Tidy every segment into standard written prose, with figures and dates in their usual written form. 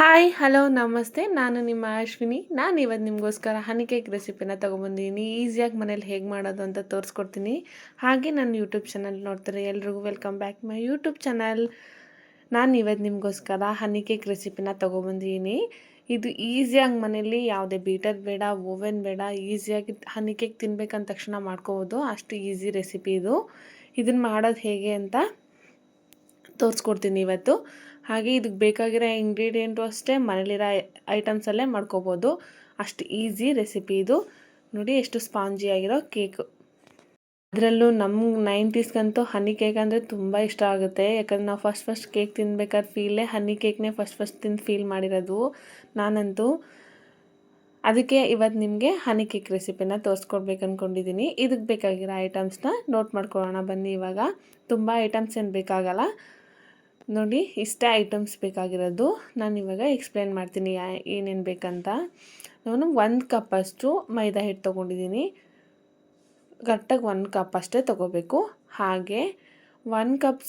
Hi hello ನಮಸ್ತೆ. ನಾನು ನಿಮ್ಮ ಅಶ್ವಿನಿ. ನಾನು ಇವತ್ತು ನಿಮಗೋಸ್ಕರ ಹನಿ ಕೇಕ್ ರೆಸಿಪಿನ ತೊಗೊಂಬಂದಿದ್ದೀನಿ. ಈಸಿಯಾಗಿ ಮನೇಲಿ ಹೇಗೆ ಮಾಡೋದು ಅಂತ ತೋರಿಸ್ಕೊಡ್ತೀನಿ. ಹಾಗೆ ನನ್ನ ಯೂಟ್ಯೂಬ್ ಚಾನಲ್ ನೋಡ್ತಾರೆ ಎಲ್ರಿಗೂ welcome back my YouTube channel. ನಾನು ಇವತ್ತು ನಿಮಗೋಸ್ಕರ ಹನಿ ಕೇಕ್ ರೆಸಿಪಿನ ತೊಗೊಬಂದಿದ್ದೀನಿ. ಇದು ಈಸಿಯಾಗಿ ಮನೇಲಿ ಯಾವುದೇ ಬೀಟರ್ ಬೇಡ, ಓವೆನ್ ಬೇಡ, ಈಸಿಯಾಗಿ ಹನಿ ಕೇಕ್ ತಿನ್ಬೇಕಂದ ತಕ್ಷಣ ಮಾಡ್ಕೋಬೋದು. ಅಷ್ಟು ಈಸಿ ರೆಸಿಪಿ ಇದು. ಇದನ್ನು ಮಾಡೋದು ಹೇಗೆ ಅಂತ ತೋರಿಸ್ಕೊಡ್ತೀನಿ ಇವತ್ತು. ಹಾಗೆ ಇದಕ್ಕೆ ಬೇಕಾಗಿರೋ ಇಂಗ್ರೀಡಿಯೆಂಟು ಅಷ್ಟೇ ಮನೇಲಿರೋ ಐಟಮ್ಸಲ್ಲೇ ಮಾಡ್ಕೋಬೋದು. ಅಷ್ಟು ಈಸಿ ರೆಸಿಪಿ ಇದು. ನೋಡಿ ಎಷ್ಟು ಸ್ಪಾಂಜಿಯಾಗಿರೋ ಕೇಕು. ಅದರಲ್ಲೂ ನಮ್ಗೆ 90ಸ್ಗಂತೂ ಹನಿ ಕೇಕ್ ಅಂದರೆ ತುಂಬ ಇಷ್ಟ ಆಗುತ್ತೆ. ಯಾಕಂದ್ರೆ ನಾವು ಫಸ್ಟ್ ಕೇಕ್ ತಿನ್ಬೇಕಾದ್ರೆ ಫೀಲೇ ಹನಿ ಕೇಕ್ನೇ ಫಸ್ಟ್ ತಿಂದು ಫೀಲ್ ಮಾಡಿರೋದು ನಾನಂತೂ. ಅದಕ್ಕೆ ಇವತ್ತು ನಿಮಗೆ ಹನಿ ಕೇಕ್ ರೆಸಿಪಿನ ತೋರಿಸ್ಕೊಡ್ಬೇಕು ಅಂದ್ಕೊಂಡಿದ್ದೀನಿ. ಇದಕ್ಕೆ ಬೇಕಾಗಿರೋ ಐಟಮ್ಸ್ನ ನೋಟ್ ಮಾಡ್ಕೊಳ್ಳೋಣ ಬನ್ನಿ. ಇವಾಗ ತುಂಬ ಐಟಮ್ಸ್ ಏನು ಬೇಕಾಗಲ್ಲ ನೋಡಿ, ಇಷ್ಟೇ ಐಟಮ್ಸ್ ಬೇಕಾಗಿರೋದು. ನಾನು ಇವಾಗ ಎಕ್ಸ್ಪ್ಲೇನ್ ಮಾಡ್ತೀನಿ ಏನೇನು ಬೇಕಂತ. ನಾನು 1 ಕಪ್ಪಷ್ಟು ಮೈದಾ ಹಿಟ್ಟು ತೊಗೊಂಡಿದ್ದೀನಿ. ಕರೆಕ್ಟಾಗಿ 1 ಕಪ್ ಅಷ್ಟೇ ತೊಗೋಬೇಕು. ಹಾಗೆ 1 ಕಪ್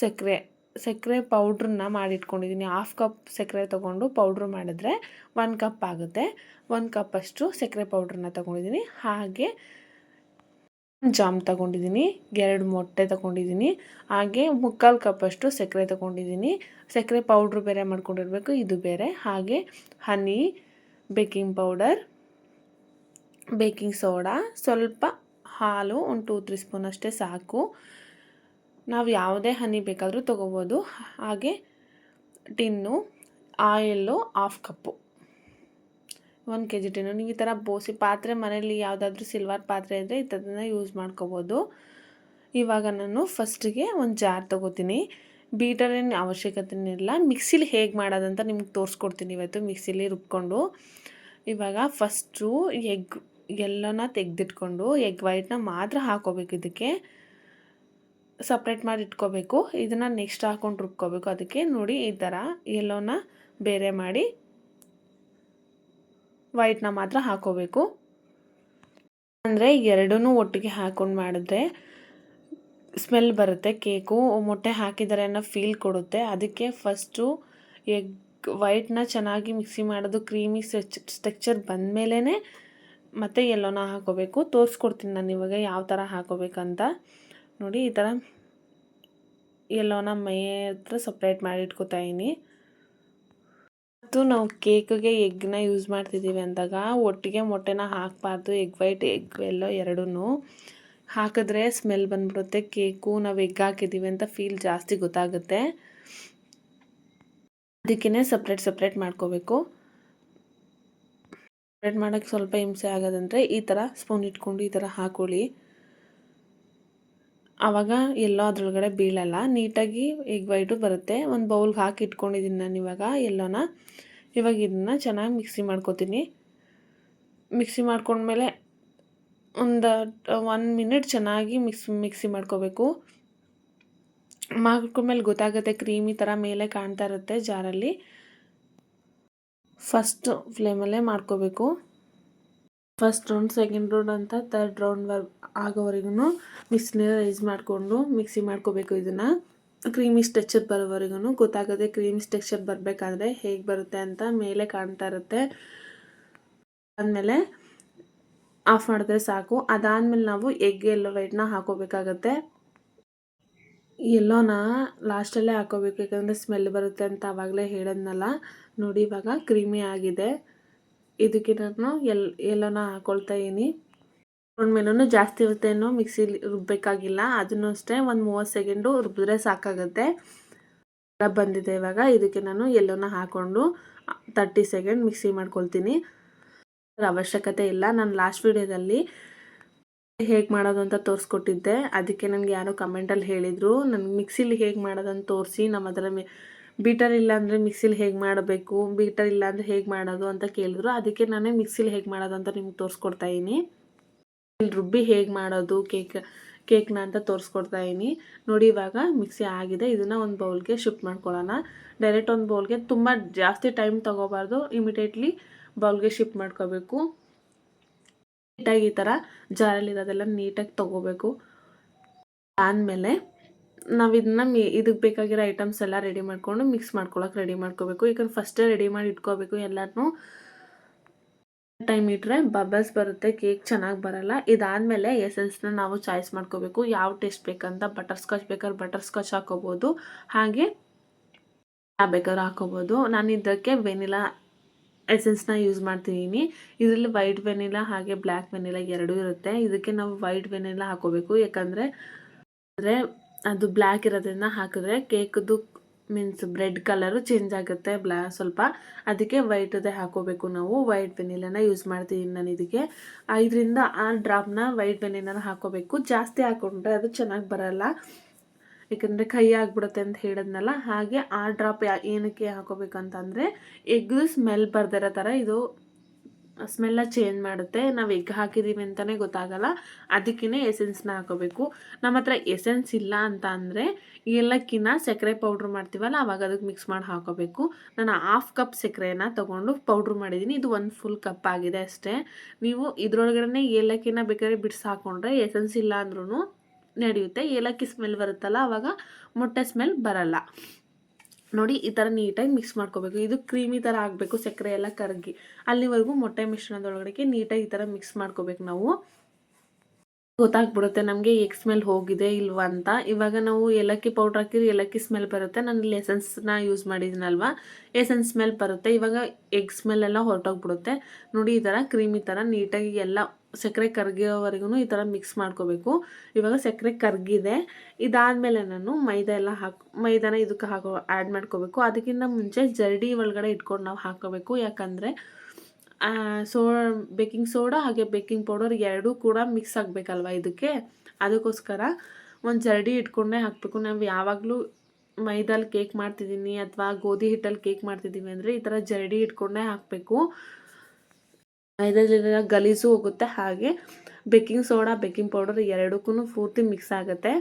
ಸಕ್ಕರೆ ಪೌಡ್ರನ್ನ ಮಾಡಿಟ್ಕೊಂಡಿದ್ದೀನಿ. 1/2 ಕಪ್ ಸಕ್ಕರೆ ತೊಗೊಂಡು ಪೌಡ್ರ್ ಮಾಡಿದ್ರೆ 1 ಕಪ್ ಆಗುತ್ತೆ. 1 ಕಪ್ಪಷ್ಟು ಸಕ್ಕರೆ ಪೌಡ್ರನ್ನ ತೊಗೊಂಡಿದ್ದೀನಿ. ಹಾಗೆ ಜಾಮ್ ತೊಗೊಂಡಿದ್ದೀನಿ, 2 ಮೊಟ್ಟೆ ತೊಗೊಂಡಿದ್ದೀನಿ. ಹಾಗೆ 3/4 ಕಪ್ಪಷ್ಟು ಸಕ್ಕರೆ ತೊಗೊಂಡಿದ್ದೀನಿ. ಸಕ್ಕರೆ ಪೌಡ್ರು ಬೇರೆ ಮಾಡ್ಕೊಂಡಿರಬೇಕು, ಇದು ಬೇರೆ. ಹಾಗೆ ಹನಿ, ಬೇಕಿಂಗ್ ಪೌಡರ್, ಬೇಕಿಂಗ್ ಸೋಡಾ, ಸ್ವಲ್ಪ ಹಾಲು, ಒಂದು 2-3 ಸ್ಪೂನ್ ಅಷ್ಟೇ ಸಾಕು. ನಾವು ಯಾವುದೇ ಹನಿ ಬೇಕಾದರೂ ತೊಗೋಬೋದು. ಹಾಗೆ ಟಿನ್ನು, ಆಯಿಲ್ಲು 1/2 ಕಪ್ಪು, 1 kg ಟಿನ್ನು. ನೀವು ಈ ಥರ ಬೋಸಿ ಪಾತ್ರೆ ಮನೇಲಿ ಯಾವುದಾದ್ರೂ ಸಿಲ್ವರ್ ಪಾತ್ರೆ ಇದ್ದರೆ ಈ ಥರದನ್ನ ಯೂಸ್ ಮಾಡ್ಕೋಬೋದು. ಇವಾಗ ನಾನು ಫಸ್ಟಿಗೆ ಒಂದು ಜಾರ್ ತೊಗೋತೀನಿ. ಬೀಟರೇನು ಅವಶ್ಯಕತೆನಿಲ್ಲ. ಮಿಕ್ಸಿಲಿ ಹೇಗೆ ಮಾಡೋದಂತ ನಿಮ್ಗೆ ತೋರಿಸ್ಕೊಡ್ತೀನಿ ಇವತ್ತು, ಮಿಕ್ಸಿಲಿ ರುಬ್ಕೊಂಡು. ಇವಾಗ ಫಸ್ಟು ಎಲ್ಲನ ತೆಗೆದಿಟ್ಕೊಂಡು ಎಗ್ ವೈಟ್ನ ಮಾತ್ರ ಹಾಕೋಬೇಕು. ಇದಕ್ಕೆ ಸಪ್ರೇಟ್ ಮಾಡಿ ಇಟ್ಕೋಬೇಕು. ಇದನ್ನು ನೆಕ್ಸ್ಟ್ ಹಾಕ್ಕೊಂಡು ರುಬ್ಕೋಬೇಕು. ಅದಕ್ಕೆ ನೋಡಿ ಈ ಥರ ಎಲ್ಲೋನ ಬೇರೆ ಮಾಡಿ ವೈಟ್ನ ಮಾತ್ರ ಹಾಕೋಬೇಕು. ಅಂದರೆ ಎರಡೂ ಒಟ್ಟಿಗೆ ಹಾಕ್ಕೊಂಡು ಮಾಡಿದ್ರೆ ಸ್ಮೆಲ್ ಬರುತ್ತೆ. ಕೇಕು ಮೊಟ್ಟೆ ಹಾಕಿದ್ದಾರೆ ಅನ್ನೋ ಫೀಲ್ ಕೊಡುತ್ತೆ. ಅದಕ್ಕೆ ಫಸ್ಟು ಎಗ್ ವೈಟ್ನ ಚೆನ್ನಾಗಿ ಮಿಕ್ಸಿ ಮಾಡೋದು, ಕ್ರೀಮಿ ಟೆಕ್ಸ್ಚರ್ ಬಂದಮೇಲೆ ಮತ್ತೆ ಎಲ್ಲೋನ ಹಾಕೋಬೇಕು. ತೋರಿಸ್ಕೊಡ್ತೀನಿ ನಾನು ಇವಾಗ ಯಾವ ಥರ ಹಾಕೋಬೇಕಂತ. ನೋಡಿ ಈ ಥರ ಎಲ್ಲೋನ ಮೈ ಹತ್ರ ಸಪ್ರೇಟ್ ಮಾಡಿ ಇಟ್ಕೋತಾಯಿನಿ. ಮತ್ತು ನಾವು ಕೇಕಿಗೆ ಎಗ್ನ ಯೂಸ್ ಮಾಡ್ತಿದ್ದೀವಿ ಅಂದಾಗ ಒಟ್ಟಿಗೆ ಮೊಟ್ಟೆನ ಹಾಕಬಾರ್ದು. ಎಗ್ ವೈಟ್, ಎಗ್ ಎಲ್ಲೋ ಎರಡೂ ಹಾಕಿದ್ರೆ ಸ್ಮೆಲ್ ಬಂದ್ಬಿಡುತ್ತೆ. ಕೇಕು ನಾವು ಎಗ್ ಹಾಕಿದ್ದೀವಿ ಅಂತ ಫೀಲ್ ಜಾಸ್ತಿ ಗೊತ್ತಾಗುತ್ತೆ. ಅದಕ್ಕೇ ಸಪ್ರೇಟ್ ಮಾಡ್ಕೋಬೇಕು. ಸಪ್ರೇಟ್ ಮಾಡೋಕ್ಕೆ ಸ್ವಲ್ಪ ಹಿಂಸೆ ಆಗೋದಂದರೆ ಈ ಥರ ಸ್ಪೂನ್ ಇಟ್ಕೊಂಡು ಈ ಥರ ಹಾಕೊಳ್ಳಿ. ಆವಾಗ ಎಲ್ಲೋ ಅದ್ರೊಳಗಡೆ ಬೀಳಲ್ಲ, ನೀಟಾಗಿ ಎಗ್ ವೈಟು ಬರುತ್ತೆ. ಒಂದು ಬೌಲ್ಗೆ ಹಾಕಿ ಇಟ್ಕೊಂಡಿದ್ದೀನಿ ನಾನು ಇವಾಗ ಎಲ್ಲೋನ. ಇವಾಗ ಇದನ್ನು ಚೆನ್ನಾಗಿ ಮಿಕ್ಸಿ ಮಾಡ್ಕೊತೀನಿ. ಮಿಕ್ಸಿ ಮಾಡ್ಕೊಂಡ್ಮೇಲೆ ಒಂದು 1 ಮಿನಿಟ್ ಚೆನ್ನಾಗಿ ಮಿಕ್ಸಿ ಮಾಡ್ಕೋಬೇಕು. ಮಾಡ್ಕೊಂಡ್ಮೇಲೆ ಗೊತ್ತಾಗುತ್ತೆ, ಕ್ರೀಮಿ ಥರ ಮೇಲೆ ಕಾಣ್ತಾ ಇರುತ್ತೆ ಜಾರಲ್ಲಿ. ಫಸ್ಟ್ ಫ್ಲೇಮಲ್ಲೇ ಮಾಡ್ಕೋಬೇಕು. ಫಸ್ಟ್ ರೌಂಡ್, ಸೆಕೆಂಡ್ ರೌಂಡ್ ಅಂತ 3rd ರೌಂಡ್ ಆಗೋವರೆಗೂ ಮಿಕ್ಸಿನ ರೈಸ್ ಮಾಡಿಕೊಂಡು ಮಿಕ್ಸಿ ಮಾಡ್ಕೋಬೇಕು. ಇದನ್ನು ಕ್ರೀಮಿ ಟೆಕ್ಸ್ಚರ್ ಬರೋವರೆಗೂ ಗೊತ್ತಾಗುತ್ತೆ. ಕ್ರೀಮಿ ಟೆಕ್ಸ್ಚರ್ ಬರಬೇಕಾದ್ರೆ ಹೇಗೆ ಬರುತ್ತೆ ಅಂತ ಮೇಲೆ ಕಾಣ್ತಾ ಇರುತ್ತೆ. ಆದಮೇಲೆ ಆಫ್ ಮಾಡಿದ್ರೆ ಸಾಕು. ಅದಾದಮೇಲೆ ನಾವು ಎಗ್ ಎಲ್ಲೋ ವೈಟ್ನ ಹಾಕೋಬೇಕಾಗತ್ತೆ. ಎಲ್ಲೋನ ಲಾಸ್ಟಲ್ಲೇ ಹಾಕೋಬೇಕು, ಯಾಕಂದರೆ ಸ್ಮೆಲ್ ಬರುತ್ತೆ ಅಂತ ಆವಾಗಲೇ ಹೇಳಿದ್ನಲ್ಲ. ನೋಡಿ ಇವಾಗ ಕ್ರೀಮಿ ಆಗಿದೆ. ಇದಕ್ಕೆ ನಾನು ಎಲ್ಲೋನ ಹಾಕ್ಕೊಳ್ತಾ ಇದ್ದೀನಿ. ಹಾಕೊಂಡ್ಮೇಲೂ ಜಾಸ್ತಿ ಹೊತ್ತೇನು ಮಿಕ್ಸಿಲಿ ರುಬ್ಬಬೇಕಾಗಿಲ್ಲ. ಅದನ್ನು ಅಷ್ಟೇ ಒಂದು 30 ಸೆಕೆಂಡು ರುಬ್ಬಿದ್ರೆ ಸಾಕಾಗುತ್ತೆ. ಬಂದಿದೆ ಇವಾಗ. ಇದಕ್ಕೆ ನಾನು ಎಲ್ಲೋನ ಹಾಕ್ಕೊಂಡು 30 ಸೆಕೆಂಡ್ ಮಿಕ್ಸಿ ಮಾಡ್ಕೊಳ್ತೀನಿ. ಅವಶ್ಯಕತೆ ಇಲ್ಲ. ನಾನು ಲಾಸ್ಟ್ ವಿಡಿಯೋದಲ್ಲಿ ಹೇಗೆ ಮಾಡೋದು ಅಂತ ತೋರಿಸ್ಕೊಟ್ಟಿದ್ದೆ. ಅದಕ್ಕೆ ನನಗೆ ಯಾರೋ ಕಮೆಂಟಲ್ಲಿ ಹೇಳಿದರು, ನನಗೆ ಮಿಕ್ಸಿಲಿ ಹೇಗೆ ಮಾಡೋದಂತ ತೋರಿಸಿ, ನಮ್ಮ ಅದರ ಬೀಟರ್ ಇಲ್ಲ ಅಂದರೆ ಮಿಕ್ಸಿಲಿ ಹೇಗೆ ಮಾಡಬೇಕು, ಬೀಟರ್ ಇಲ್ಲ ಅಂದರೆ ಹೇಗೆ ಮಾಡೋದು ಅಂತ ಕೇಳಿದ್ರು. ಅದಕ್ಕೆ ನಾನೇ ಮಿಕ್ಸಿಲಿ ಹೇಗೆ ಮಾಡೋದು ಅಂತ ನಿಮ್ಗೆ ತೋರಿಸ್ಕೊಡ್ತಾಯಿದ್ದೀನಿ. ಇಲ್ಲಿ ರುಬ್ಬಿ ಹೇಗೆ ಮಾಡೋದು ಕೇಕ್ನ ಅಂತ ತೋರಿಸ್ಕೊಡ್ತಾಯಿದ್ದೀನಿ. ನೋಡಿ ಇವಾಗ ಮಿಕ್ಸಿ ಆಗಿದೆ. ಇದನ್ನು ಒಂದು ಬೌಲ್ಗೆ ಶಿಫ್ಟ್ ಮಾಡ್ಕೊಳ್ಳೋಣ. ಡೈರೆಕ್ಟ್ ಒಂದು ಬೌಲ್ಗೆ, ತುಂಬ ಜಾಸ್ತಿ ಟೈಮ್ ತೊಗೋಬಾರ್ದು. ಇಮಿಡಿಯೇಟ್ಲಿ ಬೌಲ್ಗೆ ಶಿಫ್ಟ್ ಮಾಡ್ಕೋಬೇಕು. ನೀಟಾಗಿ ಈ ಥರ ಜಾರಲ್ಲಿರೋದೆಲ್ಲ ನೀಟಾಗಿ ತೊಗೋಬೇಕು. ಆದಮೇಲೆ ನಾವು ಇದನ್ನ ಇದಕ್ಕೆ ಬೇಕಾಗಿರೋ ಐಟಮ್ಸ್ ಎಲ್ಲ ರೆಡಿ ಮಾಡಿಕೊಂಡು ಮಿಕ್ಸ್ ಮಾಡ್ಕೊಳಕ್ಕೆ ರೆಡಿ ಮಾಡ್ಕೋಬೇಕು. ಯಾಕಂದ್ರೆ ಫಸ್ಟೇ ರೆಡಿ ಮಾಡಿ ಇಟ್ಕೋಬೇಕು ಎಲ್ಲನೂ. ಟೈಮ್ ಇಟ್ಟರೆ ಬಬಲ್ಸ್ ಬರುತ್ತೆ, ಕೇಕ್ ಚೆನ್ನಾಗಿ ಬರಲ್ಲ. ಇದಾದಮೇಲೆ ಎಸೆನ್ಸ್ನ ನಾವು ಚಾಯ್ಸ್ ಮಾಡ್ಕೋಬೇಕು, ಯಾವ ಟೇಸ್ಟ್ ಬೇಕಂತ. ಬಟರ್ ಸ್ಕಾಚ್ ಬೇಕಾದ್ರೆ ಬಟರ್ ಸ್ಕಾಚ್ ಹಾಕೋಬೋದು, ಹಾಗೆ ಬೇಕಾದ್ರೂ ಹಾಕೋಬೋದು. ನಾನು ಇದಕ್ಕೆ ವೆನಿಲಾ ಎಸೆನ್ಸ್ನ ಯೂಸ್ ಮಾಡ್ತಿದ್ದೀನಿ. ಇದರಲ್ಲಿ ವೈಟ್ ವೆನಿಲಾ ಹಾಗೆ ಬ್ಲ್ಯಾಕ್ ವೆನಿಲಾ ಎರಡೂ ಇರುತ್ತೆ. ಇದಕ್ಕೆ ನಾವು ವೈಟ್ ವೆನಿಲಾ ಹಾಕೋಬೇಕು, ಯಾಕಂದರೆ ಅದು ಬ್ಲ್ಯಾಕ್ ಇರೋದ್ರಿಂದ ಹಾಕಿದ್ರೆ ಕೇಕ್ದು ಮೀನ್ಸ್ ಬ್ರೆಡ್ ಕಲರು ಚೇಂಜ್ ಆಗುತ್ತೆ ಸ್ವಲ್ಪ. ಅದಕ್ಕೆ ವೈಟದೇ ಹಾಕೋಬೇಕು ನಾವು. ವೈಟ್ ವೆನಿಲಾನ ಯೂಸ್ ಮಾಡ್ತಿದ್ದೀನಿ ನಾನು ಇದಕ್ಕೆ. 5-6 ಡ್ರಾಪ್ನ ವೈಟ್ ವೆನಿಲಾನ ಹಾಕೋಬೇಕು. ಜಾಸ್ತಿ ಹಾಕೊಂಡ್ರೆ ಅದು ಚೆನ್ನಾಗಿ ಬರಲ್ಲ, ಯಾಕಂದರೆ ಕೈ ಆಗಿಬಿಡುತ್ತೆ ಅಂತ ಹೇಳಿದ್ನಲ್ಲ. ಹಾಗೆ 6 ಡ್ರಾಪ್ ಏನಕ್ಕೆ ಹಾಕೋಬೇಕಂತಂದರೆ ಎಗ್ದು ಸ್ಮೆಲ್ ಬರ್ದಿರೋ ಥರ ಇದು ಸ್ಮೆಲ್ಲ ಚೇಂಜ್ ಮಾಡುತ್ತೆ. ನಾವು ಎಗ್ ಹಾಕಿದ್ದೀವಿ ಅಂತಲೇ ಗೊತ್ತಾಗಲ್ಲ, ಅದಕ್ಕೇ ಎಸೆನ್ಸ್ನ ಹಾಕೋಬೇಕು. ನಮ್ಮ ಹತ್ರ ಎಸೆನ್ಸ್ ಇಲ್ಲ ಅಂತ ಅಂದರೆ ಏಲಕ್ಕಿನ ಸಕ್ಕರೆ ಪೌಡ್ರ್ ಮಾಡ್ತೀವಲ್ಲ, ಆವಾಗ ಅದಕ್ಕೆ ಮಿಕ್ಸ್ ಮಾಡಿ ಹಾಕೋಬೇಕು. ನಾನು 1/2 ಕಪ್ ಸಕ್ಕರೆನ ತೊಗೊಂಡು ಪೌಡ್ರ್ ಮಾಡಿದ್ದೀನಿ. ಇದು 1 ಫುಲ್ ಕಪ್ ಆಗಿದೆ ಅಷ್ಟೇ. ನೀವು ಇದರೊಳಗಡೆ ಏಲಕ್ಕಿನ ಬೇಕಾದ್ರೆ ಬಿಡಿಸಿ ಹಾಕ್ಕೊಂಡ್ರೆ ಎಸೆನ್ಸ್ ಇಲ್ಲ ಅಂದ್ರೂ ನಡೆಯುತ್ತೆ. ಏಲಕ್ಕಿ ಸ್ಮೆಲ್ ಬರುತ್ತಲ್ಲ, ಆವಾಗ ಮೊಟ್ಟೆ ಸ್ಮೆಲ್ ಬರಲ್ಲ. ನೋಡಿ ಈ ಥರ ನೀಟಾಗಿ ಮಿಕ್ಸ್ ಮಾಡ್ಕೋಬೇಕು. ಇದು ಕ್ರೀಮಿ ಥರ ಆಗಬೇಕು, ಸಕ್ಕರೆ ಎಲ್ಲ ಕರಗಿ. ಅಲ್ಲಿವರೆಗೂ ಮೊಟ್ಟೆ ಮಿಶ್ರಣದೊಳಗಡೆ ನೀಟಾಗಿ ಈ ಥರ ಮಿಕ್ಸ್ ಮಾಡ್ಕೋಬೇಕು ನಾವು. ಗೊತ್ತಾಗ್ಬಿಡುತ್ತೆ ನಮಗೆ ಎಗ್ ಸ್ಮೆಲ್ ಹೋಗಿದೆ ಇಲ್ವಾ ಅಂತ. ಇವಾಗ ನಾವು ಏಲಕ್ಕಿ ಪೌಡ್ರ್ ಹಾಕಿದ್ರೆ ಏಲಕ್ಕಿ ಸ್ಮೆಲ್ ಬರುತ್ತೆ. ನಾನು ಇಲ್ಲಿ ಎಸೆನ್ಸ್ನ ಯೂಸ್ ಮಾಡಿದ್ದೀನಲ್ವ, ಎಸೆನ್ಸ್ ಸ್ಮೆಲ್ ಬರುತ್ತೆ. ಇವಾಗ ಎಗ್ ಸ್ಮೆಲ್ ಎಲ್ಲ ಹೊರಟೋಗ್ಬಿಡುತ್ತೆ. ನೋಡಿ ಈ ಥರ ಕ್ರೀಮಿ ಥರ ನೀಟಾಗಿ ಎಲ್ಲ ಸಕ್ಕರೆ ಕರಗಿರೋವರೆಗೂ ಈ ಥರ ಮಿಕ್ಸ್ ಮಾಡ್ಕೋಬೇಕು. ಇವಾಗ ಸಕ್ಕರೆ ಕರಗಿದೆ. ಇದಾದಮೇಲೆ ನಾನು ಮೈದಾನ ಇದಕ್ಕೆ ಆ್ಯಡ್ ಮಾಡ್ಕೋಬೇಕು. ಅದಕ್ಕಿಂತ ಮುಂಚೆ ಜರಡಿ ಒಳಗಡೆ ಇಟ್ಕೊಂಡು ನಾವು ಹಾಕೋಬೇಕು, ಯಾಕಂದರೆ ಬೇಕಿಂಗ್ ಸೋಡಾ ಹಾಗೆ ಬೇಕಿಂಗ್ ಪೌಡರ್ ಎರಡೂ ಕೂಡ ಮಿಕ್ಸ್ ಆಗಬೇಕಲ್ವ ಇದಕ್ಕೆ. ಅದಕ್ಕೋಸ್ಕರ ಒಂದು ಜರಡಿ ಇಟ್ಕೊಂಡೇ ಹಾಕಬೇಕು. ನಾವು ಯಾವಾಗಲೂ ಮೈದಲ್ಲಿ ಕೇಕ್ ಮಾಡ್ತಿದ್ದೀನಿ ಅಥವಾ ಗೋಧಿ ಹಿಟ್ಟಲ್ಲಿ ಕೇಕ್ ಮಾಡ್ತಿದ್ದೀವಿ ಅಂದರೆ ಈ ಥರ ಜರಡಿ ಇಟ್ಕೊಂಡೇ ಹಾಕಬೇಕು. ಮೈದಾದಲ್ಲಿರೋ ಗಲೀಜು ಹೋಗುತ್ತೆ, ಹಾಗೆ ಬೇಕಿಂಗ್ ಸೋಡಾ ಬೇಕಿಂಗ್ ಪೌಡರ್ ಎರಡಕ್ಕೂ ಪೂರ್ತಿ ಮಿಕ್ಸ್ ಆಗುತ್ತೆ.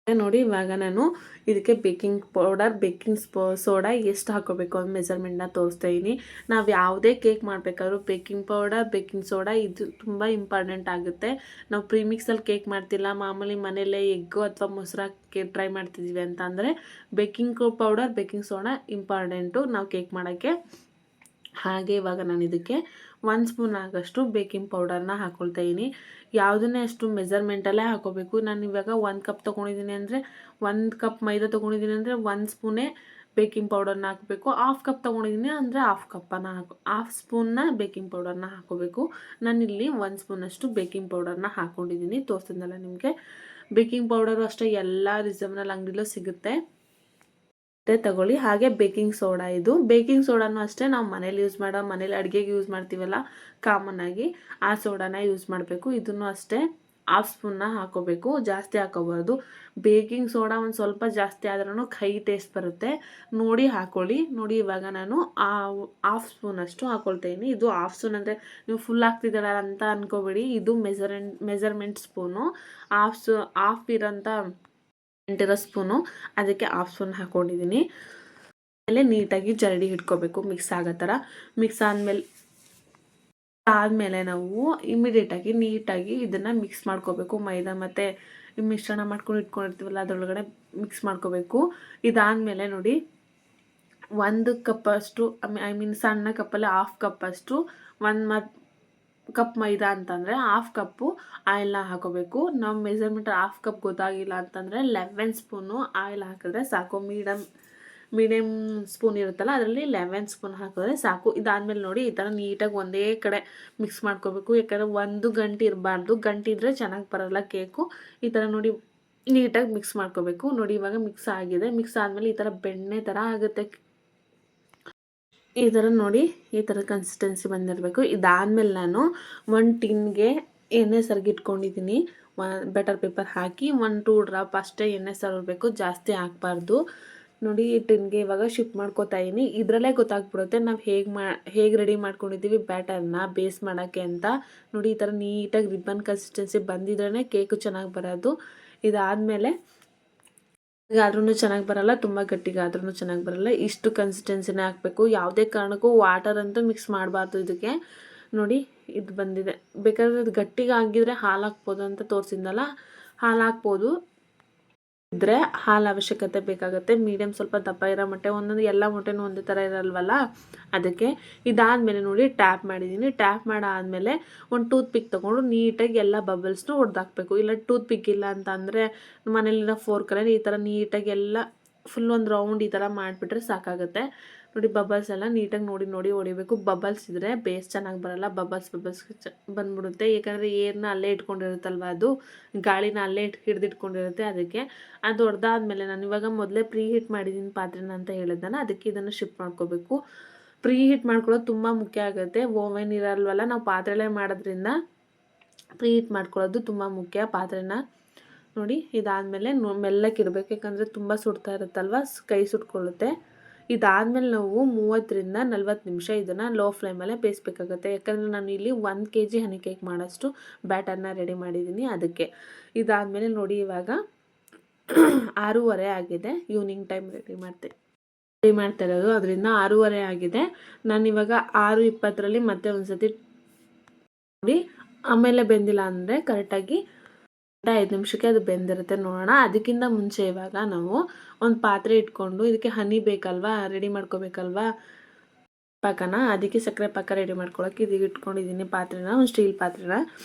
ನೋಡಿ ಇವಾಗ ನಾನು ಇದಕ್ಕೆ ಬೇಕಿಂಗ್ ಪೌಡರ್ ಬೇಕಿಂಗ್ ಸೋಡಾ ಎಷ್ಟು ಹಾಕೋಬೇಕು ಅಂತ ಮೆಜರ್ಮೆಂಟ್ನ ತೋರಿಸ್ತಾ ಇದ್ದೀನಿ. ನಾವು ಯಾವುದೇ ಕೇಕ್ ಮಾಡಬೇಕಾದ್ರೂ ಬೇಕಿಂಗ್ ಪೌಡರ್ ಬೇಕಿಂಗ್ ಸೋಡಾ ಇದು ತುಂಬ ಇಂಪಾರ್ಟೆಂಟ್ ಆಗುತ್ತೆ. ನಾವು ಪ್ರೀಮಿಕ್ಸಲ್ಲಿ ಕೇಕ್ ಮಾಡ್ತಿಲ್ಲ, ಮಾಮೂಲಿ ಮನೇಲೇ ಎಗ್ಗು ಅಥವಾ ಮೊಸರು ಹಾಕಿ ಟ್ರೈ ಮಾಡ್ತಿದ್ದೀವಿ ಅಂತ ಅಂದರೆ baking powder baking soda important ನಾವು ಕೇಕ್ ಮಾಡೋಕ್ಕೆ. ಹಾಗೆ ಇವಾಗ ನಾನು ಇದಕ್ಕೆ 1 ಸ್ಪೂನ್ ಆಗೋಷ್ಟು ಬೇಕಿಂಗ್ ಪೌಡರ್ನ ಹಾಕ್ಕೊಳ್ತಾ ಇದ್ದೀನಿ. ಯಾವುದನ್ನೇ ಅಷ್ಟು ಮೆಜರ್ಮೆಂಟಲ್ಲೇ ಹಾಕೋಬೇಕು. ನಾನು ಇವಾಗ 1 ಕಪ್ ತೊಗೊಂಡಿದ್ದೀನಿ ಅಂದರೆ 1 ಕಪ್ ಮೈದಾ ತೊಗೊಂಡಿದ್ದೀನಿ ಅಂದರೆ 1 ಸ್ಪೂನೇ ಬೇಕಿಂಗ್ ಪೌಡರ್ನ ಹಾಕಬೇಕು. 1/2 ಕಪ್ ತೊಗೊಂಡಿದ್ದೀನಿ ಅಂದರೆ 1/2 ಸ್ಪೂನ್ನ ಬೇಕಿಂಗ್ ಪೌಡರ್ನ ಹಾಕೋಬೇಕು. ನಾನಿಲ್ಲಿ 1 ಸ್ಪೂನಷ್ಟು ಬೇಕಿಂಗ್ ಪೌಡರ್ನ ಹಾಕ್ಕೊಂಡಿದ್ದೀನಿ, ತೋರಿಸಿದ್ನಲ್ಲ ನಿಮಗೆ. ಬೇಕಿಂಗ್ ಪೌಡರು ಅಷ್ಟೇ ಎಲ್ಲ ರೀಸನಬಲ್ ಅಂಗಡಿಲೂ ಸಿಗುತ್ತೆ, ತಗೊಳ್ಳಿ. ಹಾಗೆ ಬೇಕಿಂಗ್ ಸೋಡಾ, ಇದು ಬೇಕಿಂಗ್ ಸೋಡಾನು ಅಷ್ಟೇ ನಾವು ಮನೇಲಿ ಅಡುಗೆಗೆ ಯೂಸ್ ಮಾಡ್ತೀವಲ್ಲ ಕಾಮನ್ ಆಗಿ, ಆ ಸೋಡಾನ ಯೂಸ್ ಮಾಡಬೇಕು. ಇದನ್ನು ಅಷ್ಟೇ 1/2 ಸ್ಪೂನ್ನ ಹಾಕೋಬೇಕು, ಜಾಸ್ತಿ ಹಾಕೋಬಾರ್ದು. ಬೇಕಿಂಗ್ ಸೋಡಾ ಒಂದು ಸ್ವಲ್ಪ ಜಾಸ್ತಿ ಆದ್ರೂ ಕೈ ಟೇಸ್ಟ್ ಬರುತ್ತೆ, ನೋಡಿ ಹಾಕ್ಕೊಳ್ಳಿ. ನೋಡಿ ಇವಾಗ ನಾನು 1/2 ಸ್ಪೂನಷ್ಟು ಹಾಕ್ಕೊಳ್ತಾ ಇದ್ದೀನಿ. ಇದು 1/2 ಸ್ಪೂನ್ ಅಂದರೆ ನೀವು ಫುಲ್ ಹಾಕ್ತಿದ್ದೀರ ಅಂತ ಅನ್ಕೋಬೇಡಿ, ಇದು ಮೆಜರ್ಮೆಂಟ್ ಸ್ಪೂನು. 1/2 ಇರೋಂಥ ಸ್ಪೂನು, ಅದಕ್ಕೆ 1/2 ಸ್ಪೂನ್ ಹಾಕ್ಕೊಂಡಿದ್ದೀನಿ. ಆಮೇಲೆ ನೀಟಾಗಿ ಜರಡಿ ಇಟ್ಕೋಬೇಕು ಮಿಕ್ಸ್ ಆಗೋ ಥರ. ಮಿಕ್ಸ್ ಆದಮೇಲೆ ನಾವು ಇಮಿಡಿಯೇಟಾಗಿ ನೀಟಾಗಿ ಇದನ್ನು ಮಿಕ್ಸ್ ಮಾಡ್ಕೋಬೇಕು. ಮೈದಾ ಮತ್ತು ಮಿಶ್ರಣ ಮಾಡ್ಕೊಂಡು ಇಟ್ಕೊಂಡಿರ್ತೀವಲ್ಲ ಅದರೊಳಗಡೆ ಮಿಕ್ಸ್ ಮಾಡ್ಕೋಬೇಕು. ಇದಾದಮೇಲೆ ನೋಡಿ 1 ಕಪ್ಪಷ್ಟು ಸಣ್ಣ ಕಪ್ಪಲ್ಲಿ 1/2 ಕಪ್ಪಷ್ಟು 1 ಕಪ್ ಮೈದಾ ಅಂತಂದರೆ 1/2 ಕಪ್ಪು ಆಯಿಲ್ನ ಹಾಕೋಬೇಕು. ನಾವು ಮೆಜರ್ಮೆಂಟ್ 1/2 ಕಪ್ ಗೊತ್ತಾಗಿಲ್ಲ ಅಂತಂದರೆ 11 ಸ್ಪೂನು ಆಯಿಲ್ ಹಾಕಿದ್ರೆ ಸಾಕು. ಮೀಡಿಯಮ್ ಸ್ಪೂನ್ ಇರುತ್ತಲ್ಲ ಅದರಲ್ಲಿ 11 ಸ್ಪೂನ್ ಹಾಕಿದ್ರೆ ಸಾಕು. ಇದಾದಮೇಲೆ ನೋಡಿ ಈ ಥರ ನೀಟಾಗಿ ಒಂದೇ ಕಡೆ ಮಿಕ್ಸ್ ಮಾಡ್ಕೋಬೇಕು, ಯಾಕಂದರೆ 1 ಗಂಟೆ ಇರಬಾರ್ದು. ಗಂಟೆ ಚೆನ್ನಾಗಿ ಬರೋಲ್ಲ ಕೇಕು. ಈ ಥರ ನೋಡಿ ನೀಟಾಗಿ ಮಿಕ್ಸ್ ಮಾಡ್ಕೋಬೇಕು. ನೋಡಿ ಇವಾಗ ಮಿಕ್ಸ್ ಆಗಿದೆ. ಮಿಕ್ಸ್ ಆದಮೇಲೆ ಈ ಥರ ಬೆಣ್ಣೆ ಥರ ಆಗುತ್ತೆ. ಈ ಥರ ನೋಡಿ ಈ ಥರ ಕನ್ಸಿಸ್ಟೆನ್ಸಿ ಬಂದಿರಬೇಕು. ಇದಾದಮೇಲೆ ನಾನು 1 ಟಿನ್ಗೆ ಎಣ್ಣೆ ಸರಗಿಟ್ಕೊಂಡಿದ್ದೀನಿ. ಬಟರ್ ಪೇಪರ್ ಹಾಕಿ 1-2 ಡ್ರಾಪ್ ಅಷ್ಟೇ ಎಣ್ಣೆ ಸವರಬೇಕು, ಜಾಸ್ತಿ ಹಾಕಬಾರ್ದು. ನೋಡಿ ಈ ಟಿನ್ಗೆ ಇವಾಗ ಶಿಫ್ಟ್ ಮಾಡ್ಕೋತಾ ಇದ್ದೀನಿ. ಇದರಲ್ಲೇ ಗೊತ್ತಾಗ್ಬಿಡುತ್ತೆ ನಾವು ಹೇಗೆ ರೆಡಿ ಮಾಡ್ಕೊಂಡಿದ್ದೀವಿ ಬ್ಯಾಟರ್ನ ಬೇಸ್ ಮಾಡೋಕ್ಕೆ ಅಂತ. ನೋಡಿ ಈ ಥರ ನೀಟಾಗಿ ರಿಬ್ಬನ್ ಕನ್ಸಿಸ್ಟೆನ್ಸಿ ಬಂದಿದ್ರೇ ಕೇಕು ಚೆನ್ನಾಗಿ ಬರೋದು. ಇದಾದಮೇಲೆ ಆದ್ರೂ ಚೆನ್ನಾಗಿ ಬರಲ್ಲ, ತುಂಬ ಗಟ್ಟಿಗಾದ್ರೂ ಚೆನ್ನಾಗಿ ಬರಲ್ಲ. ಇಷ್ಟು ಕನ್ಸಿಸ್ಟೆನ್ಸಿನೇ ಹಾಕಬೇಕು. ಯಾವುದೇ ಕಾರಣಕ್ಕೂ ವಾಟರ್ ಅಂತೂ ಮಿಕ್ಸ್ ಮಾಡಬಾರ್ದು ಇದಕ್ಕೆ. ನೋಡಿ ಇದು ಬಂದಿದೆ. ಬೇಕಾದ್ರೆ ಅದು ಗಟ್ಟಿಗೆ ಆಗಿದ್ರೆ ಹಾಲು ಹಾಕ್ಬೋದು ಅಂತ ತೋರಿಸಿದ್ನಲ್ಲ, ಹಾಲು ಹಾಕ್ಬೋದು. ಇದ್ದರೆ ಹಾಲು ಅವಶ್ಯಕತೆ ಬೇಕಾಗುತ್ತೆ. ಮೀಡಿಯಮ್ ಸ್ವಲ್ಪ ದಪ್ಪ ಇರೋ ಮೊಟ್ಟೆ, ಒಂದೊಂದು ಎಲ್ಲ ಮೊಟ್ಟೆನೂ ಒಂದೇ ಥರ ಇರಲ್ವಲ್ಲ, ಅದಕ್ಕೆ. ಇದಾದಮೇಲೆ ನೋಡಿ ಟ್ಯಾಪ್ ಮಾಡಿದ್ದೀನಿ. ಟ್ಯಾಪ್ ಮಾಡಾದಮೇಲೆ ಒಂದು ಟೂತ್ ಪಿಕ್ ತೊಗೊಂಡು ನೀಟಾಗಿ ಎಲ್ಲ ಬಬಲ್ಸ್ನು ಹೊಡೆದಾಕಬೇಕು. ಇಲ್ಲ ಟೂತ್ ಪಿಕ್ ಇಲ್ಲ ಅಂತ ಅಂದರೆ ಮನೇಲಿರೋ ಫೋರ್ಕಲ್ಲಿ ಈ ಥರ ನೀಟಾಗಿ ಎಲ್ಲ ಫುಲ್ ಒಂದು ರೌಂಡ್ ಈ ಥರ ಮಾಡಿಬಿಟ್ರೆ ಸಾಕಾಗುತ್ತೆ. ನೋಡಿ ಬಬಲ್ಸ್ ಎಲ್ಲ ನೀಟಾಗಿ ನೋಡಿ ಹೊಡಿಬೇಕು. ಬಬಲ್ಸ್ ಇದ್ದರೆ ಬೇಸ್ ಚೆನ್ನಾಗಿ ಬರೋಲ್ಲ, ಬಬಲ್ಸ್ ಬಂದ್ಬಿಡುತ್ತೆ. ಯಾಕಂದರೆ ಏರ್ನ ಅಲ್ಲೇ ಇಟ್ಕೊಂಡಿರುತ್ತಲ್ವ, ಅದು ಗಾಳಿನ ಅಲ್ಲೇ ಹಿಡಿದಿಟ್ಕೊಂಡಿರುತ್ತೆ. ಅದಕ್ಕೆ ಅದು ಹೊಡೆದಾದ್ಮೇಲೆ ನಾನು ಇವಾಗ ಮೊದಲೇ ಪ್ರೀ ಹೀಟ್ ಮಾಡಿದ್ದೀನಿ ಪಾತ್ರೆನ ಅಂತ ಹೇಳಿದ್ದಾನೆ, ಅದಕ್ಕೆ ಇದನ್ನು ಶಿಫ್ಟ್ ಮಾಡ್ಕೋಬೇಕು. ಪ್ರೀ ಹೀಟ್ ಮಾಡ್ಕೊಳ್ಳೋದು ತುಂಬ ಮುಖ್ಯ ಆಗುತ್ತೆ. ಓವೆನ್ ಇರಲ್ವಲ್ಲ, ನಾವು ಪಾತ್ರೆಲೇ ಮಾಡೋದ್ರಿಂದ ಪ್ರೀ ಹೀಟ್ ಮಾಡ್ಕೊಳ್ಳೋದು ತುಂಬ ಮುಖ್ಯ ಪಾತ್ರೆನ. ನೋಡಿ ಇದಾದಮೇಲೆ ಮೆಲ್ಲಕ್ಕೆ ಇರಬೇಕು, ಯಾಕಂದರೆ ತುಂಬ ಸುಡ್ತಾ ಇರುತ್ತಲ್ವ, ಕೈ ಸುಟ್ಕೊಳ್ಳುತ್ತೆ. ಇದಾದಮೇಲೆ ನಾವು 30ರಿಂದ 40 ನಿಮಿಷ ಇದನ್ನು ಲೋ ಫ್ಲೇಮಲ್ಲೇ ಬೇಯಿಸ್ಬೇಕಾಗುತ್ತೆ. ಯಾಕಂದರೆ ನಾನು ಇಲ್ಲಿ 1 kg ಹನಿ ಕೇಕ್ ಮಾಡೋಷ್ಟು ಬ್ಯಾಟರ್ನ ರೆಡಿ ಮಾಡಿದ್ದೀನಿ, ಅದಕ್ಕೆ. ಇದಾದಮೇಲೆ ನೋಡಿ ಇವಾಗ 6:30 ಆಗಿದೆ. ಈವ್ನಿಂಗ್ ಟೈಮ್ ರೆಡಿ ಮಾಡ್ತಾ ಇರೋದು, ಅದರಿಂದ 6:30 ಆಗಿದೆ. ನಾನಿವಾಗ 6:20ರಲ್ಲಿ ಮತ್ತೆ ಒಂದ್ಸತಿ ನೋಡಿ, ಆಮೇಲೆ ಬೆಂದಿಲ್ಲ ಅಂದರೆ ಕರೆಕ್ಟಾಗಿ 5 ನಿಮಿಷಕ್ಕೆ ಅದು ಬೆಂದಿರುತ್ತೆ, ನೋಡೋಣ. ಅದಕ್ಕಿಂತ ಮುಂಚೆ ಇವಾಗ ನಾವು ಒಂದು ಪಾತ್ರೆ ಇಟ್ಕೊಂಡು ಇದಕ್ಕೆ ಹನಿ ಬೇಕಲ್ವಾ, ರೆಡಿ ಮಾಡ್ಕೋಬೇಕಲ್ವಾ ಪಾಕನ. ಅದಕ್ಕೆ ಸಕ್ಕರೆ ಪಾಕ ರೆಡಿ ಮಾಡ್ಕೊಳ್ಳೋಕೆ ಇದಕ್ಕೆ ಇಟ್ಕೊಂಡಿದ್ದೀನಿ ಪಾತ್ರೆನ, ಒಂದು ಸ್ಟೀಲ್ ಪಾತ್ರೆನ.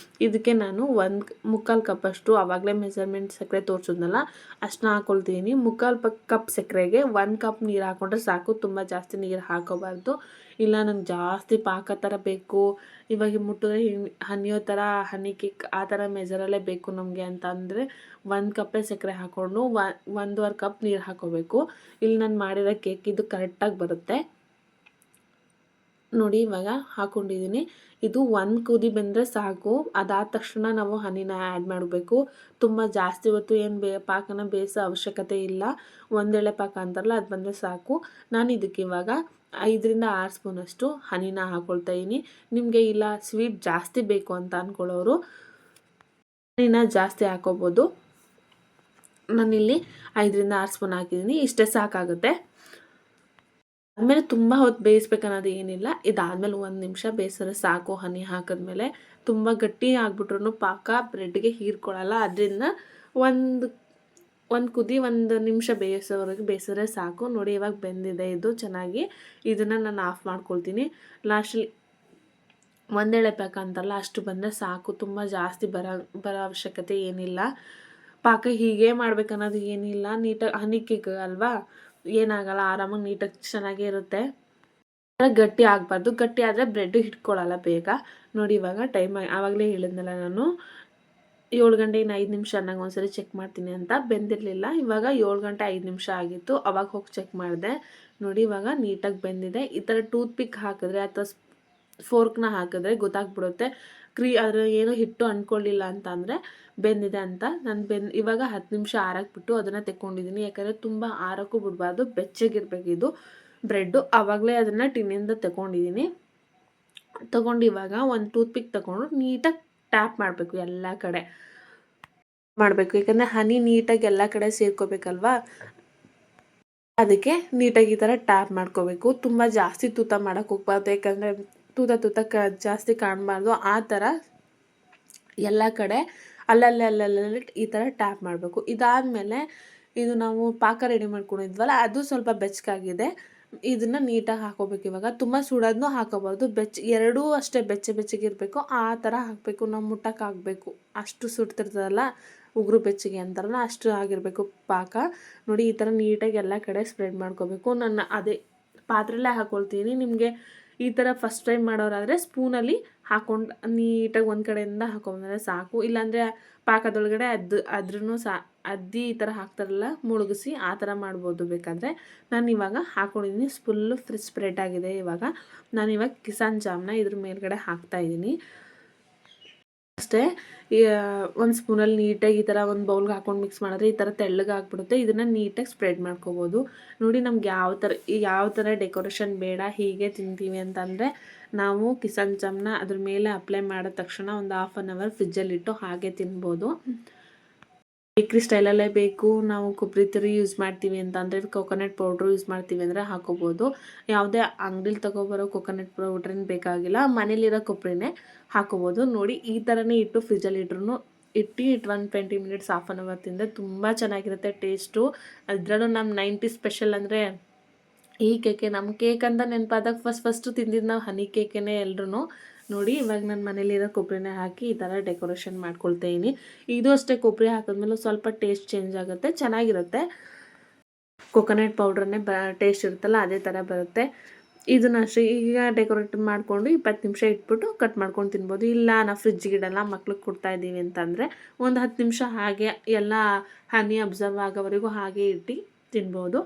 ಇದಕ್ಕೆ ನಾನು 1/4 ಕಪ್ಪಷ್ಟು ಆವಾಗಲೇ ಮೆಜರ್ಮೆಂಟ್ ಸಕ್ಕರೆ ತೋರಿಸಿದ್ನಲ್ಲ, ಅಷ್ಟನ್ನ ಹಾಕ್ಕೊಳ್ತೀನಿ. 1/4 ಕಪ್ ಸಕ್ಕರೆಗೆ 1 ಕಪ್ ನೀರು ಹಾಕ್ಕೊಂಡ್ರೆ ಸಾಕು, ತುಂಬ ಜಾಸ್ತಿ ನೀರು ಹಾಕೋಬಾರ್ದು. ಇಲ್ಲ ನನಗೆ ಜಾಸ್ತಿ ಪಾಕ ಥರ ಬೇಕು, ಇವಾಗ ಮುಟ್ಟಿದ್ರೆ ಹನಿಯೋ ಥರ ಹನಿ ಕೇಕ್ ಆ ಥರ ಮೆಜರಲ್ಲೇ ಬೇಕು ನಮಗೆ ಅಂತ ಅಂದರೆ 1 ಕಪ್ಪೇ ಸಕ್ಕರೆ ಹಾಕ್ಕೊಂಡು 1.5 ಕಪ್ ನೀರು ಹಾಕ್ಕೋಬೇಕು. ಇಲ್ಲಿ ನಾನು ಮಾಡಿರೋ ಕೇಕ್ ಇದು ಕರೆಕ್ಟಾಗಿ ಬರುತ್ತೆ. ನೋಡಿ ಇವಾಗ ಹಾಕ್ಕೊಂಡಿದ್ದೀನಿ. ಇದು 1 ಕುದಿ ಬಂದರೆ ಸಾಕು. ಅದಾದ ತಕ್ಷಣ ನಾವು ಹನಿನ ಆ್ಯಡ್ ಮಾಡಬೇಕು. ತುಂಬ ಜಾಸ್ತಿ ಹೊತ್ತು ಏನು ಪಾಕನ ಬೇಯಿಸೋ ಅವಶ್ಯಕತೆ ಇಲ್ಲ. ಒಂದೆಳೆ ಪಾಕ ಅಂತಾರಲ್ಲ, ಅದು ಬಂದರೆ ಸಾಕು. ನಾನು ಇದಕ್ಕೆ ಇವಾಗ 5ರಿಂದ 6 ಸ್ಪೂನಷ್ಟು ಹನಿನ ಹಾಕ್ಕೊಳ್ತಾ ಇದ್ದೀನಿ. ನಿಮಗೆ ಇಲ್ಲ ಸ್ವೀಟ್ ಜಾಸ್ತಿ ಬೇಕು ಅಂತ ಅಂದ್ಕೊಳ್ಳೋರು ಹನಿನ ಜಾಸ್ತಿ ಹಾಕೋಬೋದು. ನಾನಿಲ್ಲಿ 5ರಿಂದ 6 ಸ್ಪೂನ್ ಹಾಕಿದ್ದೀನಿ, ಇಷ್ಟೇ ಸಾಕಾಗುತ್ತೆ. ಆದಮೇಲೆ ತುಂಬ ಹೊತ್ತು ಬೇಯಿಸ್ಬೇಕನ್ನೋದು ಏನಿಲ್ಲ. ಇದಾದಮೇಲೆ 1 ನಿಮಿಷ ಬೇಯಿಸಿದ್ರೆ ಸಾಕು. ಹನಿ ಹಾಕಿದ್ಮೇಲೆ ತುಂಬ ಗಟ್ಟಿ ಆಗಿಬಿಟ್ರೂ ಪಾಕ ಬ್ರೆಡ್ಗೆ ಹೀರ್ಕೊಳ್ಳಲ್ಲ. ಅದರಿಂದ ಒಂದು ಕುದಿ 1 ನಿಮಿಷ ಬೇಯಿಸೋವರೆಗೆ ಬೇಯಿಸಿದ್ರೆ ಸಾಕು. ನೋಡಿ ಇವಾಗ ಬೆಂದಿದೆ ಇದು ಚೆನ್ನಾಗಿ. ಇದನ್ನು ನಾನು ಆಫ್ ಮಾಡ್ಕೊಳ್ತೀನಿ. ಲಾಸ್ಟಲ್ಲಿ ಒಂದೆಳೆ ಪಾಕ ಅಂತಾರಲ್ಲ, ಅಷ್ಟು ಬಂದರೆ ಸಾಕು. ತುಂಬ ಜಾಸ್ತಿ ಬರೋ ಅವಶ್ಯಕತೆ ಏನಿಲ್ಲ. ಪಾಕ ಹೀಗೆ ಮಾಡ್ಬೇಕನ್ನೋದು ಏನಿಲ್ಲ. ನೀಟಾಗಿ ಹನಿ ಕೇಕ್ ಅಲ್ವಾ, ಏನಾಗಲ್ಲ, ಆರಾಮಾಗಿ ನೀಟಾಗಿ ಚೆನ್ನಾಗೇ ಇರುತ್ತೆ. ಗಟ್ಟಿ ಆಗಬಾರ್ದು, ಗಟ್ಟಿ ಆದರೆ ಬ್ರೆಡ್ ಹಿಡ್ಕೊಳ್ಳಲ್ಲ ಬೇಗ. ನೋಡಿ ಇವಾಗ ಟೈಮ್ ಆವಾಗಲೇ ಹೇಳಿದ್ನಲ್ಲ ನಾನು 7 ಗಂಟೆ ಇನ್ನು 5 ನಿಮಿಷ ಅನ್ನಂಗೆ ಒಂದ್ಸರಿ ಚೆಕ್ ಮಾಡ್ತೀನಿ ಅಂತ. ಬೆಂದಿರಲಿಲ್ಲ. ಇವಾಗ 7 ಗಂಟೆ 5 ನಿಮಿಷ ಆಗಿತ್ತು, ಅವಾಗ ಹೋಗಿ ಚೆಕ್ ಮಾಡಿದೆ. ನೋಡಿ ಇವಾಗ ನೀಟಾಗಿ ಬೆಂದಿದೆ. ಈ ಥರ ಟೂತ್ ಪಿಕ್ ಹಾಕಿದ್ರೆ ಅಥವಾ ಫೋರ್ಕ್ನ ಹಾಕಿದ್ರೆ ಗೊತ್ತಾಗ್ಬಿಡುತ್ತೆ. ಅದ್ರ ಏನೋ ಹಿಟ್ಟು ಅಂದ್ಕೊಳ್ಳಿಲ್ಲ ಅಂತ ಅಂದರೆ ಬೆಂದಿದೆ ಅಂತ. ನಾನು ಇವಾಗ 10 ನಿಮಿಷ ಆರಕ್ಬಿಟ್ಟು ಅದನ್ನು ತೆಕ್ಕೊಂಡಿದ್ದೀನಿ. ಯಾಕಂದರೆ ತುಂಬ ಆರೋಕ್ಕೂ ಬಿಡಬಾರ್ದು, ಬೆಚ್ಚಗಿರ್ಬೇಕು ಇದು ಬ್ರೆಡ್ಡು. ಆವಾಗಲೇ ಅದನ್ನು ಟಿನ್ನಿಂದ ತಗೊಂಡಿದ್ದೀನಿ. ತೊಗೊಂಡು ಇವಾಗ ಒಂದು ಟೂತ್ ಪಿಕ್ ತೊಗೊಂಡು ನೀಟಾಗಿ ಟ್ಯಾಪ್ ಮಾಡಬೇಕು, ಎಲ್ಲ ಕಡೆ ಮಾಡಬೇಕು. ಯಾಕಂದರೆ ಹನಿ ನೀಟಾಗಿ ಎಲ್ಲ ಕಡೆ ಸೇರ್ಕೋಬೇಕಲ್ವಾ, ಅದಕ್ಕೆ ನೀಟಾಗಿ ಈ ಥರ ಟ್ಯಾಪ್ ಮಾಡ್ಕೋಬೇಕು. ತುಂಬ ಜಾಸ್ತಿ ತೂತ ಮಾಡೋಕ್ಕೆ ಹೋಗ್ಬಾರ್ದು, ಯಾಕಂದರೆ ತೂತ ಜಾಸ್ತಿ ಕಾಣಬಾರ್ದು. ಆ ಥರ ಎಲ್ಲ ಕಡೆ ಅಲ್ಲಲ್ಲಿ ಈ ಥರ ಟ್ಯಾಪ್ ಮಾಡಬೇಕು. ಇದಾದಮೇಲೆ ಇದು ನಾವು ಪಾಕ ರೆಡಿ ಮಾಡ್ಕೊಂಡಿದ್ವಲ್ಲ, ಅದು ಸ್ವಲ್ಪ ಬೆಚ್ಚಗಾಗಿದೆ. ಇದನ್ನು ನೀಟಾಗಿ ಹಾಕೋಬೇಕು. ಇವಾಗ ತುಂಬ ಸುಡೋದನ್ನೂ ಹಾಕೋಬಾರ್ದು, ಎರಡೂ ಅಷ್ಟೇ ಬೆಚ್ಚಗಿರಬೇಕು. ಆ ಥರ ಹಾಕಬೇಕು. ನಾವು ಮುಟ್ಟಕ್ಕಾಗಬೇಕು, ಅಷ್ಟು ಸುಡ್ತಿರ್ತದಲ್ಲ, ಉಗುರು ಬೆಚ್ಚಗೆ ಅಂತಾರಲ್ಲ, ಅಷ್ಟು ಆಗಿರಬೇಕು ಪಾಕ. ನೋಡಿ ಈ ಥರ ನೀಟಾಗಿ ಎಲ್ಲ ಕಡೆ ಸ್ಪ್ರೆಡ್ ಮಾಡ್ಕೋಬೇಕು. ನಾನು ಅದೇ ಪಾತ್ರೆಲ್ಲೇ ಹಾಕ್ಕೊಳ್ತೀನಿ. ನಿಮಗೆ ಈ ಥರ ಫಸ್ಟ್ ಟೈಮ್ ಮಾಡೋರಾದರೆ ಸ್ಪೂನಲ್ಲಿ ಹಾಕ್ಕೊಂಡು ನೀಟಾಗಿ ಒಂದು ಕಡೆಯಿಂದ ಹಾಕೊಂಡ್ರೆ ಸಾಕು. ಇಲ್ಲಾಂದರೆ ಪಾಕದೊಳಗಡೆ ಅದ್ರೂ ಅದ್ದಿ ಈ ಥರ ಹಾಕ್ತಾರಲ್ಲ, ಮುಳುಗಿಸಿ ಆ ಥರ ಮಾಡ್ಬೋದು ಬೇಕಾದರೆ. ನಾನು ಇವಾಗ ಹಾಕ್ಕೊಂಡಿದ್ದೀನಿ. ಫುಲ್ಲು ಸ್ಪ್ರೆಡ್ ಆಗಿದೆ. ಇವಾಗ ನಾನಿವಾಗ ಕಿಸಾನ್ ಜಾಮ್ನ ಇದ್ರ ಮೇಲ್ಗಡೆ ಹಾಕ್ತಾಯಿದ್ದೀನಿ ಅಷ್ಟೇ. ಒಂದು ಸ್ಪೂನಲ್ಲಿ ನೀಟಾಗಿ ಈ ಥರ ಒಂದು ಬೌಲ್ಗೆ ಹಾಕ್ಕೊಂಡು ಮಿಕ್ಸ್ ಮಾಡಿದ್ರೆ ಈ ಥರ ತೆಳ್ಳಗೆ ಆಗಿಬಿಡುತ್ತೆ. ಇದನ್ನು ನೀಟಾಗಿ ಸ್ಪ್ರೆಡ್ ಮಾಡ್ಕೋಬೋದು. ನೋಡಿ ನಮ್ಗೆ ಯಾವ ಥರ ಡೆಕೋರೇಷನ್ ಬೇಡ, ಹೀಗೆ ತಿಂತೀವಿ ಅಂತಂದರೆ ನಾವು ಕಿಸಾನ್ ಜಾಮ್ನ ಅದ್ರ ಮೇಲೆ ಅಪ್ಲೈ ಮಾಡಿದ ತಕ್ಷಣ ಒಂದು 1/2 hour ಫ್ರಿಜ್ಜಲ್ಲಿಟ್ಟು ಹಾಗೆ ತಿನ್ಬೋದು. ಬೇಕ್ರಿ ಸ್ಟೈಲಲ್ಲೇ ಬೇಕು, ನಾವು ಕೊಬ್ಬರಿ ತುರಿ ಯೂಸ್ ಮಾಡ್ತೀವಿ ಅಂತಂದರೆ, ಕೊಕೊನಟ್ ಪೌಡ್ರು ಯೂಸ್ ಮಾಡ್ತೀವಿ ಅಂದರೆ ಹಾಕೋಬೋದು. ಯಾವುದೇ ಅಂಗಡಿಲಿ ತೊಗೊಬರೋ ಕೊಕೊನಟ್ ಪೌಡ್ರೇನು ಬೇಕಾಗಿಲ್ಲ, ಮನೇಲಿರೋ ಕೊಬ್ಬರಿನೇ ಹಾಕೋಬೋದು. ನೋಡಿ ಈ ಥರನೇ ಇಟ್ಟು ಫ್ರಿಜ್ಜಲ್ಲಿ ಇಟ್ರೂ ಇಟ್ಟು 120 ಮಿನಿಟ್ಸ್ ಹಾಫ್ ಆನ್ ಅವರ್ ತಿಂದರೆ ತುಂಬ ಚೆನ್ನಾಗಿರುತ್ತೆ ಟೇಸ್ಟು. ಅದರಲ್ಲೂ ನಮ್ಮ 90 ಸ್ಪೆಷಲ್ ಅಂದರೆ ಈ ಕೇಕೆ. ನಮ್ಮ ಕೇಕ್ ಅಂತ ನೆನಪಾದಾಗ ಫಸ್ಟು ತಿಂದಿದ್ದು ನಾವು ಹನಿ ಕೇಕೇ ಎಲ್ರೂ. ನೋಡಿ ಇವಾಗ ನಾನು ಮನೇಲಿರೋ ಕೊಬ್ಬರಿನ ಹಾಕಿ ಈ ಥರ ಡೆಕೋರೇಷನ್ ಮಾಡ್ಕೊಳ್ತೀನಿ. ಇದು ಅಷ್ಟೇ, ಕೊಬ್ಬರಿ ಹಾಕಿದ್ಮೇಲೆ ಸ್ವಲ್ಪ ಟೇಸ್ಟ್ ಚೇಂಜ್ ಆಗುತ್ತೆ, ಚೆನ್ನಾಗಿರುತ್ತೆ. ಕೊಕೊನಟ್ ಪೌಡ್ರನ್ನೇ ಟೇಸ್ಟ್ ಇರುತ್ತಲ್ಲ ಅದೇ ಥರ ಬರುತ್ತೆ. ಇದನ್ನ ಅಷ್ಟೇ ಈಗ ಡೆಕೋರೇಟ್ ಮಾಡಿಕೊಂಡು 20 ನಿಮಿಷ ಇಟ್ಬಿಟ್ಟು ಕಟ್ ಮಾಡ್ಕೊಂಡು ತಿನ್ಬೋದು. ಇಲ್ಲ ನಾವು ಫ್ರಿಜ್ಜಿಗೆ ಇಡಲ್ಲ, ಮಕ್ಳಿಗೆ ಕೊಡ್ತಾಯಿದ್ದೀವಿ ಅಂತಂದರೆ ಒಂದು 10 ನಿಮಿಷ ಹಾಗೆ ಎಲ್ಲ ಹನಿ ಅಬ್ಸರ್ವ್ ಆಗೋವರೆಗೂ ಹಾಗೆ ಇಟ್ಟು ತಿನ್ಬೋದು.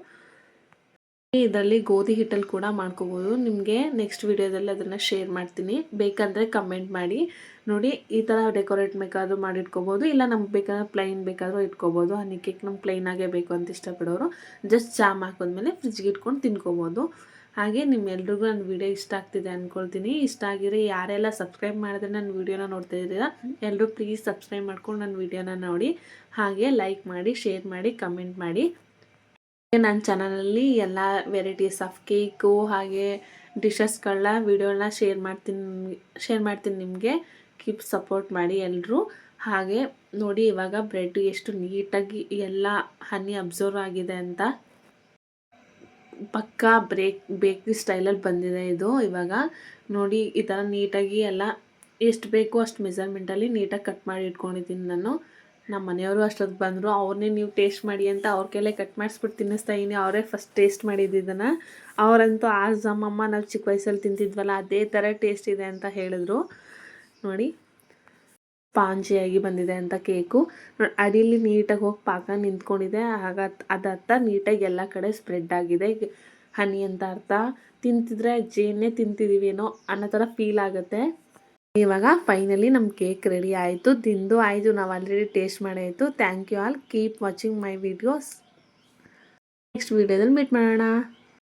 ಇದರಲ್ಲಿ ಗೋಧಿ ಹಿಟ್ಟಲ್ಲಿ ಕೂಡ ಮಾಡ್ಕೋಬೋದು. ನಿಮಗೆ ನೆಕ್ಸ್ಟ್ ವಿಡಿಯೋದಲ್ಲಿ ಅದನ್ನು ಶೇರ್ ಮಾಡ್ತೀನಿ, ಬೇಕಂದರೆ ಕಮೆಂಟ್ ಮಾಡಿ. ನೋಡಿ ಈ ಥರ ಡೆಕೋರೇಟ್ ಬೇಕಾದರೂ ಮಾಡಿಟ್ಕೋಬೋದು, ಇಲ್ಲ ನಮ್ಗೆ ಬೇಕಾದ್ರೆ ಪ್ಲೈನ್ ಬೇಕಾದರೂ ಇಟ್ಕೋಬೋದು. ಹನಿ ಕೇಕ್ ನಮ್ಗೆ ಪ್ಲೈನಾಗೇ ಬೇಕು ಅಂತ ಇಷ್ಟಪಡೋರು ಜಸ್ಟ್ ಜಾಮ್ ಹಾಕಿದ್ಮೇಲೆ ಫ್ರಿಜ್ಗೆ ಇಟ್ಕೊಂಡು ತಿನ್ಕೋಬೋದು. ಹಾಗೆ ನಿಮ್ಮೆಲ್ರಿಗೂ ನನ್ನ ವೀಡಿಯೋ ಇಷ್ಟ ಆಗ್ತಿದೆ ಅಂದ್ಕೊಳ್ತೀನಿ. ಇಷ್ಟ ಆಗಿರಿ ಯಾರೆಲ್ಲ ಸಬ್ಸ್ಕ್ರೈಬ್ ಮಾಡಿದ್ರೆ ನನ್ನ ವೀಡಿಯೋನ ನೋಡ್ತಾ ಇದ್ದೀರಾ ಎಲ್ಲರೂ ಪ್ಲೀಸ್ ಸಬ್ಸ್ಕ್ರೈಬ್ ಮಾಡ್ಕೊಂಡು ನನ್ನ ವೀಡಿಯೋನ ನೋಡಿ. ಹಾಗೆ ಲೈಕ್ ಮಾಡಿ, ಶೇರ್ ಮಾಡಿ, ಕಮೆಂಟ್ ಮಾಡಿ. ನನ್ನ ಚಾನಲಲ್ಲಿ ಎಲ್ಲ ವೆರೈಟೀಸ್ ಆಫ್ ಕೇಕು ಹಾಗೆ ಡಿಶಸ್ಗಳನ್ನ ವೀಡಿಯೋನ ಶೇರ್ ಮಾಡ್ತೀನಿ ನಿಮಗೆ. ಕೀಪ್ ಸಪೋರ್ಟ್ ಮಾಡಿ ಎಲ್ಲರೂ. ಹಾಗೆ ನೋಡಿ ಇವಾಗ ಬ್ರೆಡ್ ಎಷ್ಟು ನೀಟಾಗಿ ಎಲ್ಲ ಹನಿ ಅಬ್ಸರ್ವ್ ಆಗಿದೆ ಅಂತ. ಪಕ್ಕಾ ಬೇಕ್ರಿ ಸ್ಟೈಲಲ್ಲಿ ಬಂದಿದೆ ಇದು. ಇವಾಗ ನೋಡಿ ಈ ಥರ ನೀಟಾಗಿ ಎಲ್ಲ ಎಷ್ಟು ಬೇಕೋ ಅಷ್ಟು ಮೆಜರ್ಮೆಂಟಲ್ಲಿ ನೀಟಾಗಿ ಕಟ್ ಮಾಡಿ ಇಟ್ಕೊಂಡಿದ್ದೀನಿ ನಾನು. ನಮ್ಮ ಮನೆಯವರು ಅಷ್ಟೊತ್ತು ಬಂದರು, ಅವ್ರನ್ನೇ ನೀವು ಟೇಸ್ಟ್ ಮಾಡಿ ಅಂತ ಅವ್ರ ಕೈಲೇ ಕಟ್ ಮಾಡಿಸ್ಬಿಟ್ಟು ತಿನ್ನಿಸ್ತಾ ಇದ್ದೀನಿ. ಅವರೇ ಫಸ್ಟ್ ಟೇಸ್ಟ್ ಮಾಡಿದ್ದನ್ನು. ಅವರಂತೂ ಅಮ್ಮಮ್ಮ ನಾವು ಚಿಕ್ಕ ವಯಸ್ಸಲ್ಲಿ ತಿಂತಿದ್ವಲ್ಲ ಅದೇ ಥರ ಟೇಸ್ಟ್ ಇದೆ ಅಂತ ಹೇಳಿದ್ರು. ನೋಡಿ ಸ್ಪಾಂಜಿಯಾಗಿ ಬಂದಿದೆ ಅಂತ ಕೇಕು. ಅಡಿಯಲ್ಲಿ ನೀಟಾಗಿ ಹೋಗಿ ಪಾಕ ನಿಂತ್ಕೊಂಡಿದೆ, ಆಗ ಅದರ್ಥ ನೀಟಾಗಿ ಎಲ್ಲ ಕಡೆ ಸ್ಪ್ರೆಡ್ ಆಗಿದೆ ಹನಿ ಅಂತ ಅರ್ಥ. ತಿಂತಿದ್ರೆ ಜೇನೇ ತಿಂತಿದ್ದೀವೇನೋ ಅನ್ನೋ ಥರ ಫೀಲ್ ಆಗುತ್ತೆ. ಇವಾಗ ಫೈನಲಿ ನಮ್ಮ ಕೇಕ್ ರೆಡಿ ಆಯಿತು, ತಿಂದು ಆಯಿತು, ನಾವು ಆಲ್ರೆಡಿ ಟೇಸ್ಟ್ ಮಾಡಾಯಿತು. Thank you all, keep watching my videos. Next ವಿಡಿಯೋದಲ್ಲಿ ಮೀಟ್ ಮಾಡೋಣ.